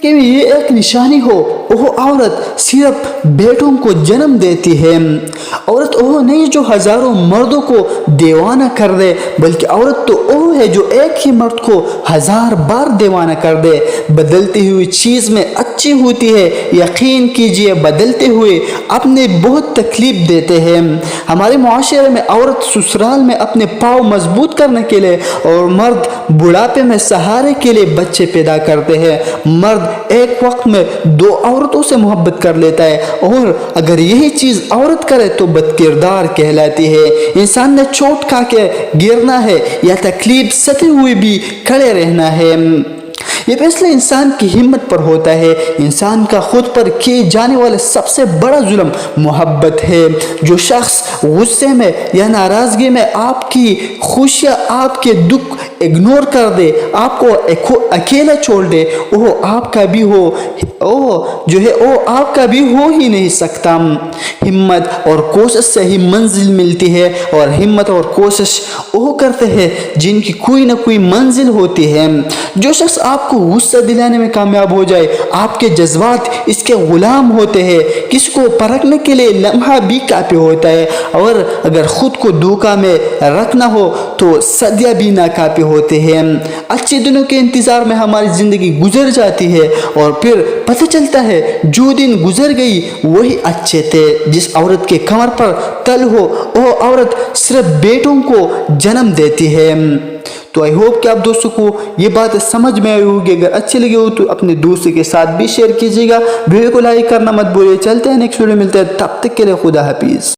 کہ یہ ایک نشانی ہو وہ عورت صرف بیٹوں کو جنم دیتی ہے۔ عورت وہ نہیں جو ہزاروں مردوں کو دیوانہ کر دے، بلکہ عورت تو وہ ہے جو ایک ہی مرد کو 1000 بار دیوانہ کر دے۔ بدلتی ہوئی چیز میں اچھی ہوتی ہے، یقین کیجئے بدلتے ہوئے اپنے بہت تکلیف دیتے ہیں۔ ہمارے معاشرے میں عورت سسرال میں اپنے پاؤں مضبوط کرنے کے لیے اور مرد بڑھاپے میں سہارے کے لیے بچے پیدا کرتے ہیں۔ مرد ایک وقت میں 2 عورتوں سے محبت کر لیتا ہے، اور اگر یہی چیز عورت کرے تو بد کردار کہلاتی ہے۔ انسان نے چوٹ کھا کے گرنا ہے یا تکلیف ستے ہوئے بھی کھڑے رہنا ہے۔ یہ فیصلہ انسان کی ہمت پر ہوتا ہے۔ انسان کا خود پر کیے جانے والا سب سے بڑا ظلم محبت ہے۔ جو شخص غصے میں یا ناراضگی میں آپ کی خوشیاں، آپ کے دکھ اگنور کر دے، آپ کو اکیلا چھوڑ دے، وہ آپ کا بھی ہو ہی نہیں سکتا۔ ہمت اور کوشش سے ہی منزل ملتی ہے، اور ہمت اور کوشش وہ کرتے ہیں جن کی کوئی نہ کوئی منزل ہوتی ہے۔ جو شخص آپ کو غصہ دلانے میں کامیاب ہو جائے، آپ کے جذبات اس کے غلام ہوتے ہیں۔ کسی کو پرکھنے کے لیے لمحہ بھی کافی ہوتا ہے، اور اگر خود کو دھوکہ میں رکھنا ہو تو صدیاں بھی ناکافی ہوتے ہیں۔ اچھے دنوں کے انتظار میں ہماری زندگی گزر جاتی ہے، اور پھر پتہ چلتا ہے جو دن گزر گئی وہی اچھے تھے۔ جس عورت کے کمر پر تل ہو وہ عورت صرف بیٹوں کو جنم دیتی ہے۔ تو آئی ہوپ کہ آپ دوستوں کو یہ بات سمجھ میں آئی ہوگی۔ اگر اچھی لگی ہو تو اپنے دوستوں کے ساتھ بھی شیئر کیجیے گا۔ ویڈیو کو لائک کرنا مت بھولیے۔ چلتے ہیں نیکسٹ ویڈیو ملتے ہیں، تب تک کے لیے خدا حافظ۔